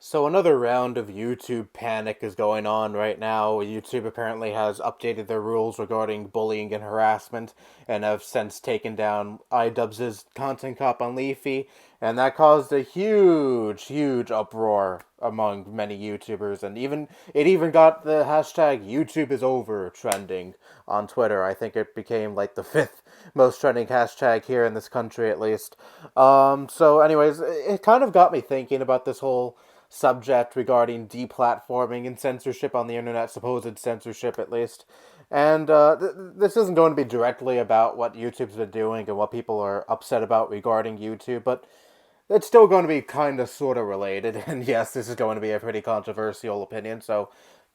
So another round of YouTube panic is going on right now. YouTube apparently has updated their rules regarding bullying and harassment and have since taken down iDubbbz's content cop on Leafy, and that caused a huge uproar among many YouTubers, and it even got the hashtag YouTube is over trending on Twitter. I think it became like the fifth most trending hashtag here in this country, at least. So anyways, it kind of got me thinking about this whole subject regarding deplatforming and censorship on the internet, supposed censorship at least. And this isn't going to be directly about what YouTube's been doing and what people are upset about regarding YouTube, but it's still going to be kind of sort of related. And yes, this is going to be a pretty controversial opinion, so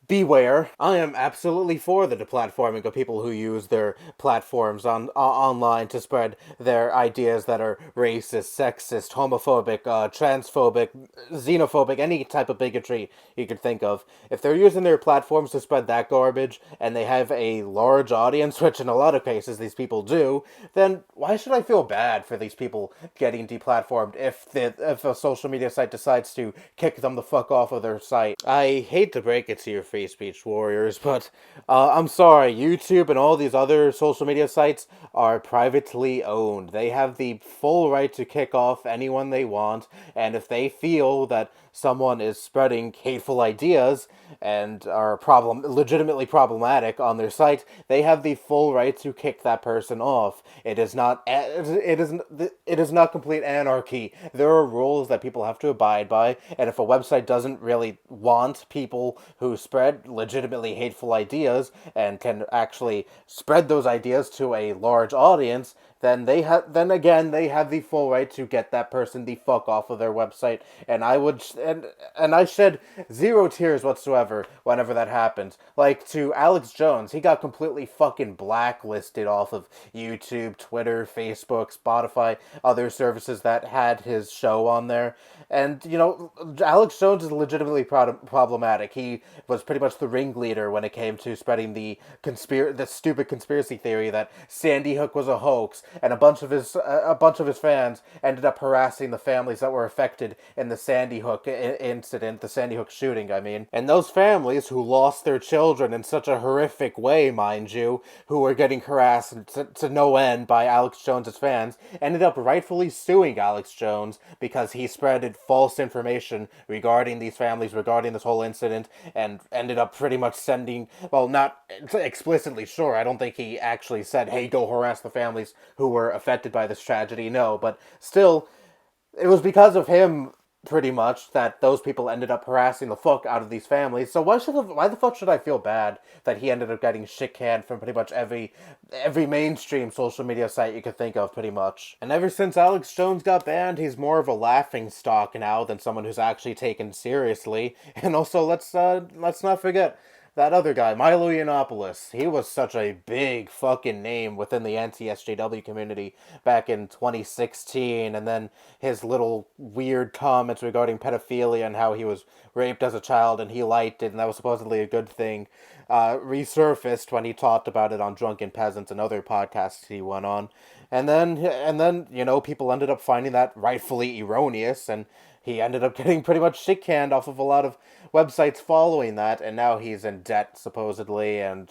beware. I am absolutely for the deplatforming of people who use their platforms online to spread their ideas that are racist, sexist, homophobic, transphobic, xenophobic, any type of bigotry you could think of. If they're using their platforms to spread that garbage and they have a large audience, which in a lot of cases these people do, then why should I feel bad for these people getting deplatformed if a social media site decides to kick them the fuck off of their site? I hate to break it to you, free speech warriors, but I'm sorry, YouTube and all these other social media sites are privately owned. They have the full right to kick off anyone they want, and if they feel that someone is spreading hateful ideas and are legitimately problematic on their site, they have the full right to kick that person off. It is not complete anarchy. There are rules that people have to abide by, and if a website doesn't really want people who spread legitimately hateful ideas and can actually spread those ideas to a large audience, then they have the full right to get that person the fuck off of their website. And I shed zero tears whatsoever whenever that happened. Like to Alex Jones, he got completely fucking blacklisted off of YouTube, Twitter, Facebook, Spotify, other services that had his show on there. And Alex Jones is legitimately problematic. He was pretty much the ringleader when it came to spreading the stupid conspiracy theory that Sandy Hook was a hoax, and a bunch of his fans ended up harassing the families that were affected in the Sandy Hook incident, the Sandy Hook shooting, I mean. And those families who lost their children in such a horrific way, mind you, who were getting harassed to no end by Alex Jones's fans, ended up rightfully suing Alex Jones because he spreaded false information regarding these families, regarding this whole incident, and ended up pretty much sending, well, not explicitly, sure, I don't think he actually said, hey, go harass the families who were affected by this tragedy, no, but still, it was because of him pretty much that those people ended up harassing the fuck out of these families. So why the fuck should I feel bad that he ended up getting shit canned from pretty much every mainstream social media site you could think of, pretty much. And ever since Alex Jones got banned, he's more of a laughing stock now than someone who's actually taken seriously. And also, let's not forget that other guy, Milo Yiannopoulos. He was such a big fucking name within the anti-SJW community back in 2016, and then his little weird comments regarding pedophilia and how he was raped as a child and he liked it and that was supposedly a good thing, resurfaced when he talked about it on Drunken Peasants and other podcasts he went on. And then people ended up finding that rightfully erroneous, and he ended up getting pretty much shit canned off of a lot of websites following that, and now he's in debt supposedly, and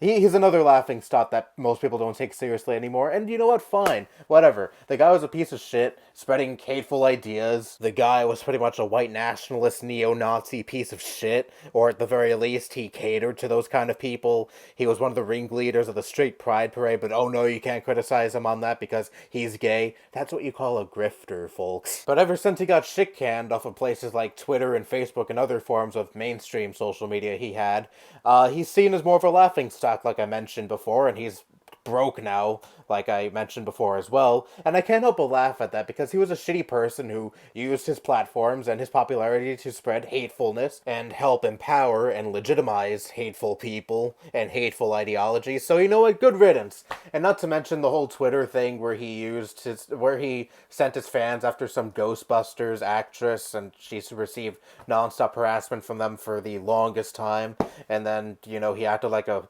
he's another laughing stock that most people don't take seriously anymore. And you know what? Fine, whatever. The guy was a piece of shit, spreading hateful ideas. The guy was pretty much a white nationalist, neo-Nazi piece of shit, or at the very least, he catered to those kind of people. He was one of the ringleaders of the Straight Pride Parade, but oh no, you can't criticize him on that because he's gay. That's what you call a grifter, folks. But ever since he got shit canned off of places like Twitter and Facebook and other forms of mainstream social media he's seen as more of a laughing stock, like I mentioned before, and he's broke now, like I mentioned before as well. And I can't help but laugh at that because he was a shitty person who used his platforms and his popularity to spread hatefulness and help empower and legitimize hateful people and hateful ideologies. So you know what? Good riddance. And not to mention the whole Twitter thing where he sent his fans after some Ghostbusters actress and she received nonstop harassment from them for the longest time. And then, he acted like a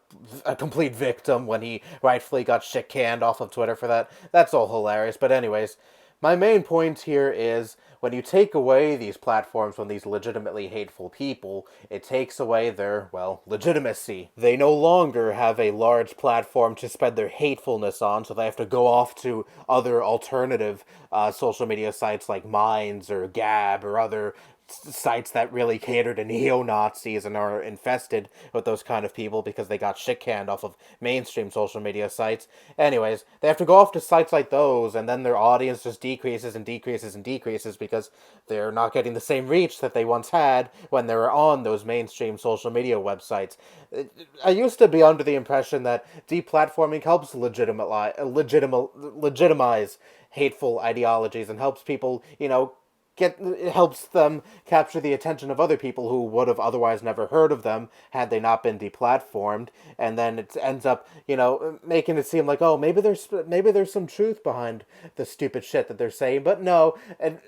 complete victim when he rightfully got shit canned off of Twitter for that. That's all hilarious. But anyways, My main point here is when you take away these platforms from these legitimately hateful people, it takes away their, well, legitimacy. They no longer have a large platform to spread their hatefulness on, so they have to go off to other alternative social media sites like Minds or Gab or other sites that really cater to neo-Nazis and are infested with those kind of people because they got shit canned off of mainstream social media sites. Anyways, they have to go off to sites like those, and then their audience just decreases and decreases and decreases because they're not getting the same reach that they once had when they were on those mainstream social media websites. I used to be under the impression that deplatforming helps legitimize hateful ideologies and helps people, it helps them capture the attention of other people who would have otherwise never heard of them had they not been deplatformed, and then it ends up making it seem like, oh, maybe there's some truth behind the stupid shit that they're saying, but no. And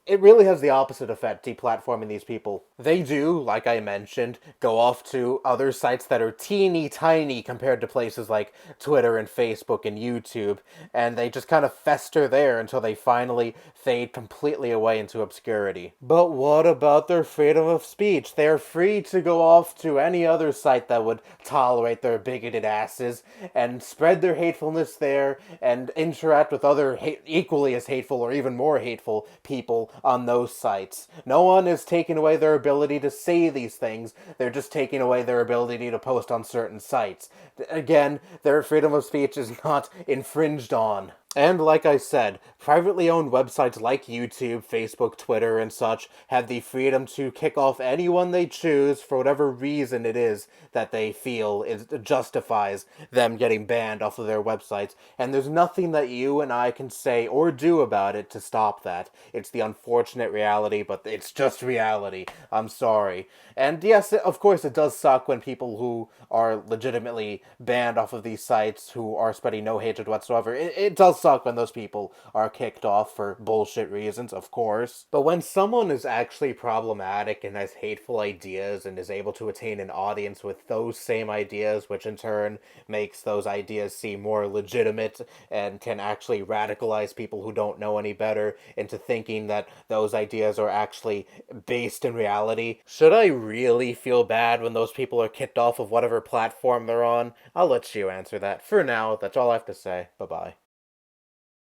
it really has the opposite effect, deplatforming these people. They do, like I mentioned, go off to other sites that are teeny tiny compared to places like Twitter and Facebook and YouTube, and they just kind of fester there until they finally fade completely away into obscurity. But what about their freedom of speech? They're free to go off to any other site that would tolerate their bigoted asses and spread their hatefulness there and interact with other equally as hateful or even more hateful people on those sites. No one is taking away their ability to say these things, they're just taking away their ability to post on certain sites. Again, their freedom of speech is not infringed on. And like I said, privately owned websites like YouTube, Facebook, Twitter, and such have the freedom to kick off anyone they choose for whatever reason it is that they feel justifies them getting banned off of their websites. And there's nothing that you and I can say or do about it to stop that. It's the unfortunate reality, but it's just reality. I'm sorry. And yes, of course, it does suck when people who are legitimately banned off of these sites, who are spreading no hatred whatsoever, it does suck when those people are kicked off for bullshit reasons, of course. But when someone is actually problematic and has hateful ideas and is able to attain an audience with those same ideas, which in turn makes those ideas seem more legitimate and can actually radicalize people who don't know any better into thinking that those ideas are actually based in reality, should I really feel bad when those people are kicked off of whatever platform they're on? I'll let you answer that. For now, that's all I have to say. Bye-bye.